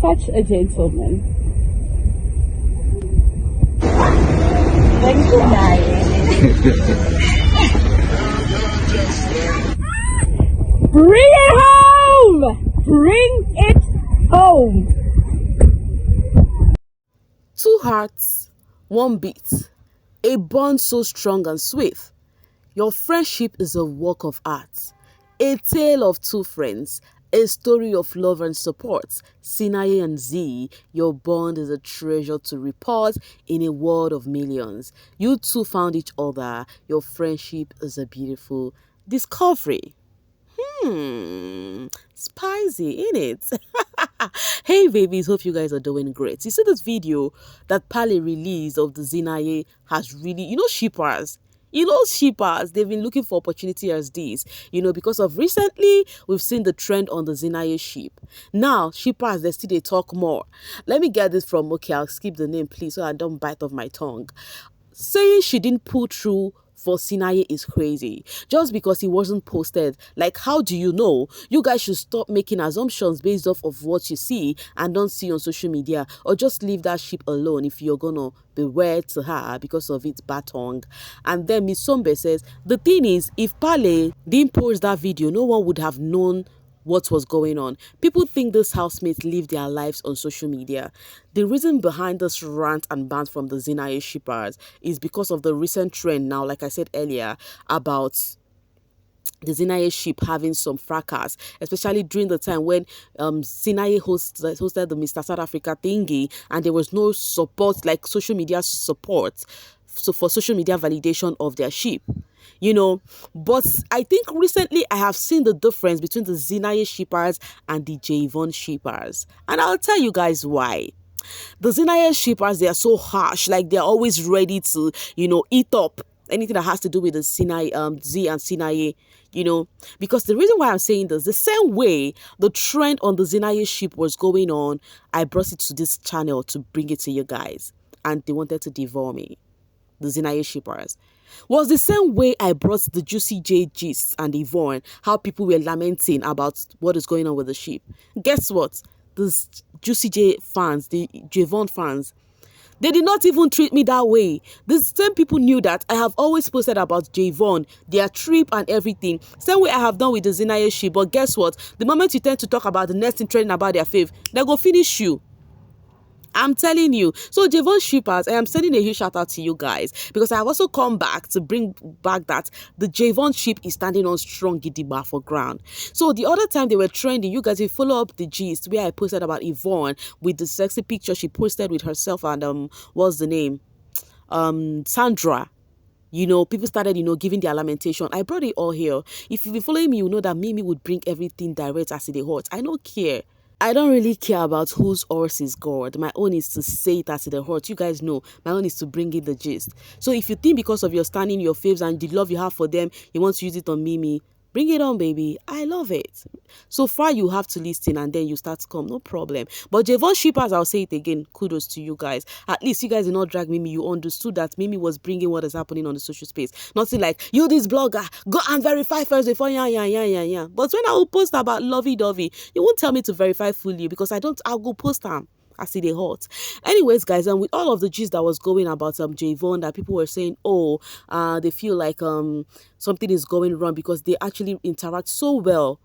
such a gentleman. Thank you, Bring it home! Bring it home! Two hearts, one beat, a bond so strong and sweet. Your friendship is a work of art, a tale of two friends, a story of love and support. Sinaye and Z, your bond is a treasure to report in a world of millions. You two found each other. Your friendship is a beautiful discovery. Spicy, innit? Hey babies, hope you guys are doing great. You see this video that Pale released of the Zinaye has really, shippers. Shippers, they've been looking for opportunity as this, because of recently, we've seen the trend on the Zinaye ship. Now, shippers, they talk more. Let me get this from, I'll skip the name, please, so I don't bite off my tongue. Saying she didn't pull through for Sinaye is crazy. Just because he wasn't posted, like, how do you know? You guys should stop making assumptions based off of what you see and don't see on social media, or just leave that ship alone if you're gonna be weird to her because of its bad tongue. And then Miss Sombe says, the thing is, if Pale didn't post that video, no one would have known what was going on. People think these housemates live their lives on social media. The reason behind this rant and bans from the Zinaye shippers is because of the recent trend now, like I said earlier, about the Zinaye ship having some fracas, especially during the time when Zinaye hosted the Mr. South Africa thingy, and there was no support, like social media support, so for social media validation of their ship. But I think recently I have seen the difference between the Zinaye shippers and the Jayvonne shippers. And I'll tell you guys why. The Zinaye shippers, they are so harsh, like they're always ready to, eat up anything that has to do with the Z and Sinaye, because the reason why I'm saying this, the same way the trend on the Zinaye ship was going on, I brought it to this channel to bring it to you guys, and they wanted to devour me. The Zinaye shippers was the same way I brought the Juicy J gist and Yvonne, how people were lamenting about what is going on with the ship. Guess what? The Juicy J fans, the Jayvonne fans, they did not even treat me that way. The same people knew that I have always posted about Jayvonne, their trip and everything. Same way I have done with the Zinaye ship. But guess what? The moment you tend to talk about the next thing trending about their fave, they go finish you. I'm telling you. So Jayvonne shippers, I am sending a huge shout out to you guys, because I have also come back to bring back that the Jayvonne ship is standing on strong gidigba for ground. So the other time they were trending, you guys will follow up the gist where I posted about Yvonne with the sexy picture she posted with herself and what's the name? Sandra. People started, giving their lamentation. I brought it all here. If you've been following me, you know that Mimi would bring everything direct as it hot. I don't care. I don't really care about whose horse is God. My own is to say it as it hurts. You guys know, my own is to bring in the gist. So if you think because of your standing, your faves, and the love you have for them, you want to use it on Mimi, bring it on, baby. I love it. So far, you have to listen and then you start to come. No problem. But Jayvonne shippers, I'll say it again. Kudos to you guys. At least you guys did not drag Mimi. You understood that Mimi was bringing what is happening on the social space. Nothing like, you this blogger, go and verify first before yeah. But when I will post about lovey-dovey, you won't tell me to verify fully, because I'll go post them. I see they hot. Anyways, guys, and with all of the gist that was going about Jayvonne, that people were saying, they feel like something is going wrong because they actually interact so well,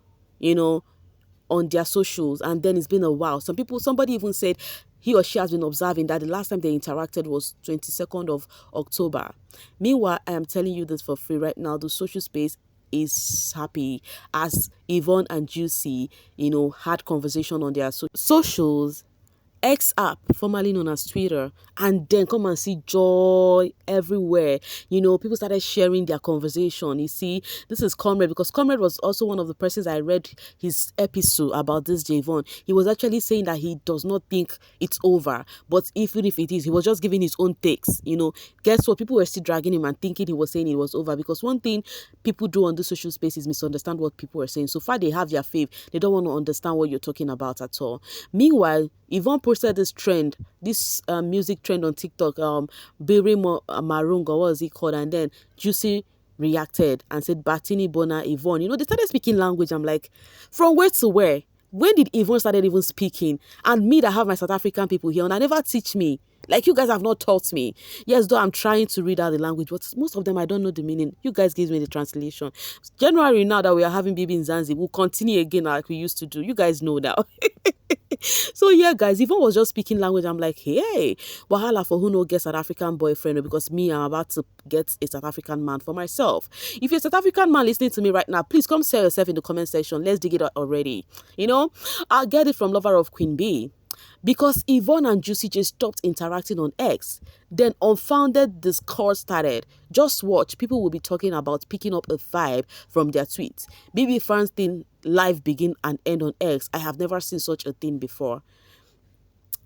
on their socials, and then it's been a while. Somebody even said he or she has been observing that the last time they interacted was 22nd of October. Meanwhile, I am telling you this for free right now. The social space is happy as Yvonne and Juicy, had conversation on their socials. X app, formerly known as Twitter, and then come and see joy everywhere. People started sharing their conversation. You see, this is Comrade, because Comrade was also one of the persons I read his episode about this Jayvonne. He was actually saying that he does not think it's over, but even if it is, he was just giving his own takes. Guess what? People were still dragging him and thinking he was saying it was over, because one thing people do on the social space is misunderstand what people are saying. So far, they have their fave. They don't want to understand what you're talking about at all. Meanwhile, Yvonne posted this trend, this music trend on TikTok, Biri Marunga, what was it called? And then Juicy reacted and said, Batini Bona Yvonne. They started speaking language. I'm like, from where to where? When did Yvonne started even speaking? And me that have my South African people here, and I never teach me. Like, you guys have not taught me. Yes, though I'm trying to read out the language, but most of them I don't know the meaning. You guys give me the translation. January, now that we are having baby in Zanzibar, we'll continue again like we used to do. You guys know now. So yeah, guys, Yvonne was just speaking language. I'm like, hey, wahala for who no get South African boyfriend, because me, I'm about to get a South African man for myself. If you're a South African man listening to me right now, please come sell yourself in the comment section. Let's dig it out already. You know, I'll get it from Lover of Queen Bee. Because Yvonne and Juicy J stopped interacting on X, then unfounded discourse started. Just watch, people will be talking about picking up a vibe from their tweets. Baby fans think life begin and end on X. I have never seen such a thing before.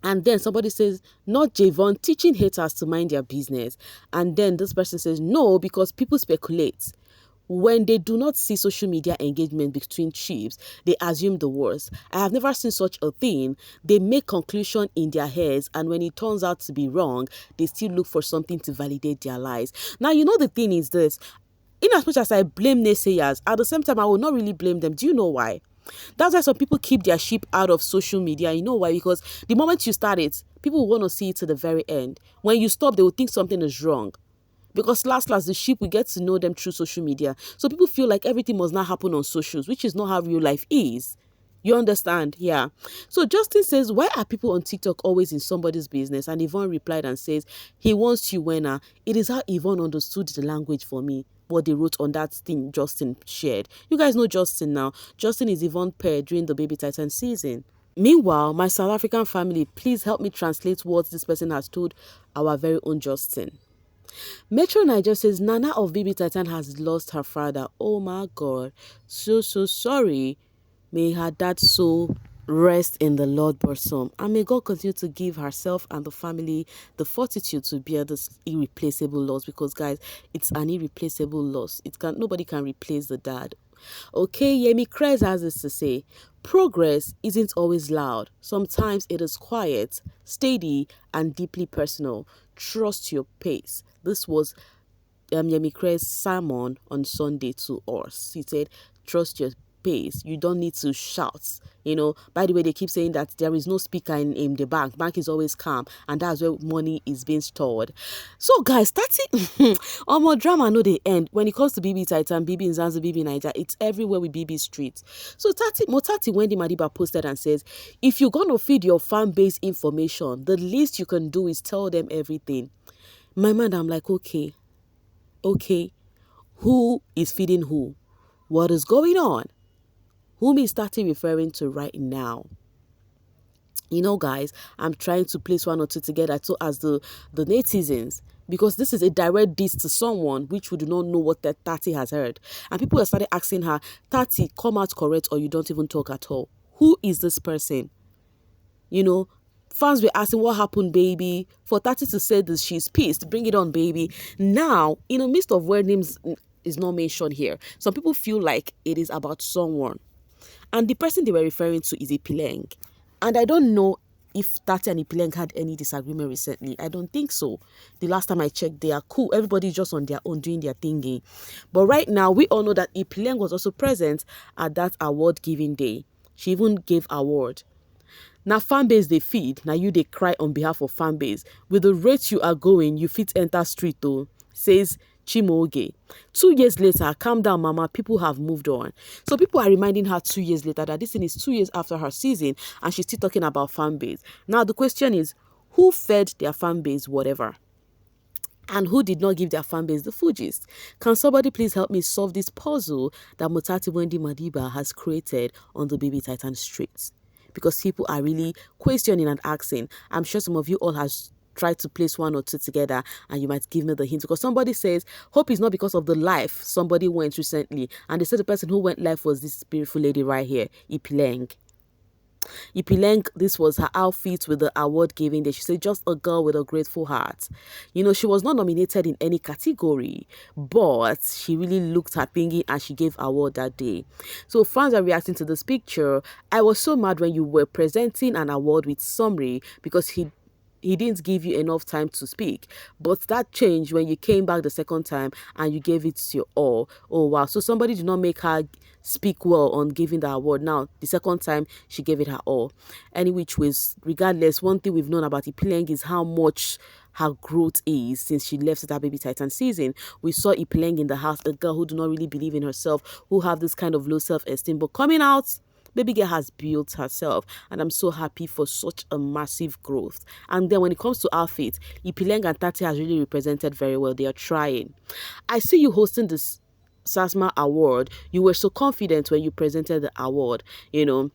And then somebody says, not Jayvonne teaching haters to mind their business. And then this person says, no, because people speculate. When they do not see social media engagement between chiefs, they assume the worst. I have never seen such a thing. They make conclusion in their heads, and when it turns out to be wrong, they still look for something to validate their lies. Now, you know the thing is this. In as much as I blame naysayers, at the same time, I will not really blame them. Do you know why? That's why some people keep their sheep out of social media. You know why? Because the moment you start it, people will want to see it to the very end. When you stop, they will think something is wrong. Because last, the sheep, we get to know them through social media. So people feel like everything must not happen on socials, which is not how real life is. You understand? Yeah. So Justin says, why are people on TikTok always in somebody's business? And Yvonne replied and says, he wants you, winner. It is how Yvonne understood the language for me. What they wrote on that thing Justin shared. You guys know Justin now. Justin is Yvonne pair during the Baby Titan season. Meanwhile, my South African family, please help me translate what this person has told our very own Justin. Metro Niger says Nana of Baby Titan has lost her father. Oh my God. So sorry. May her dad soul rest in the Lord bosom. And may God continue to give herself and the family the fortitude to bear this irreplaceable loss. Because guys, it's an irreplaceable loss. Nobody can replace the dad. Okay, Yemi Krez has this to say. Progress isn't always loud. Sometimes it is quiet, steady, and deeply personal. Trust your pace. This was Yemi Krez's sermon on Sunday to us. He said, trust your pace. You don't need to shout. You know, by the way, they keep saying that there is no speaker in the bank. Bank is always calm, and that's where money is being stored. So, guys, Tsatsii, more drama no they end. When it comes to BB Titan, BB in Zanzibar, BB Niger, it's everywhere with BB Street. So, Tsatsii Wendy Madiba posted and says, if you're going to feed your fan base information, the least you can do is tell them everything. My mind, I'm like, okay, who is feeding who? What is going on? Whom is Tsatsii referring to right now? You know, guys, I'm trying to place one or two together so as the netizens, because this is a direct diss to someone which we do not know what that Tsatsii has heard. And people have started asking her, Tsatsii, come out correct or you don't even talk at all. Who is this person? You know, fans were asking, what happened, baby? For Tsatsii to say this, she's pissed. Bring it on, baby. Now, in the midst of where names is not mentioned here, some people feel like it is about someone. And the person they were referring to is Ipileng. And I don't know if Tsatsii and Ipileng had any disagreement recently. I don't think so. The last time I checked, they are cool. Everybody's just on their own doing their thingy. But right now, we all know that Ipileng was also present at that award giving day. She even gave award. Now, fan base they feed. Now, you they cry on behalf of fan base. With the rate you are going, you fit enter street though, says Chimoge. 2 years later, calm down, mama. People have moved on. So people are reminding her 2 years later that this thing is 2 years after her season and she's still talking about fan base. Now, the question is, who fed their fan base whatever? And who did not give their fan base the food gist? Can somebody please help me solve this puzzle that Mutati Wendy Madiba has created on the Baby Titan streets? Because people are really questioning and asking. I'm sure some of you all has tried to place one or two together and you might give me the hint, because somebody says hope is not because of the life somebody went recently, and they said the person who went live was this beautiful lady right here, Ipileng. This was her outfit with the award giving day. She said, just a girl with a grateful heart. You know, she was not nominated in any category, but she really looked her thingy and she gave award that day. So fans are reacting to this picture. I was so mad when you were presenting an award with summary because he he didn't give you enough time to speak. But that changed when you came back the second time and you gave it your all. Oh wow. So somebody did not make her speak well on giving the award. Now the second time she gave it her all. Any which ways, regardless, one thing we've known about Ipileng is how much her growth is since she left that Baby Titan season. We saw Ipileng in the house, a girl who do not really believe in herself, who have this kind of low self-esteem, but coming out, baby girl has built herself, and I'm so happy for such a massive growth. And then when it comes to outfit, Ipileng and Tati has really represented very well. They are trying. I see you hosting this SASMA award. You were so confident when you presented the award, you know.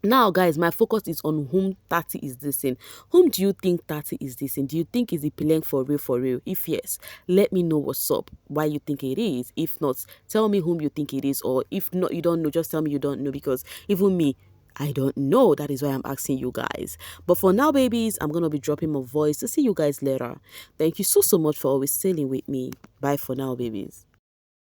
Now, guys, my focus is on whom Tati is dissing. Whom do you think Tati is dissing? Do you think is Ipileng for real, for real? If yes, let me know what's up, why you think it is. If not, tell me whom you think it is. Or if not, you don't know, just tell me you don't know, because even me, I don't know. That is why I'm asking you guys. But for now, babies, I'm going to be dropping my voice to see you guys later. Thank you so much for always sailing with me. Bye for now, babies.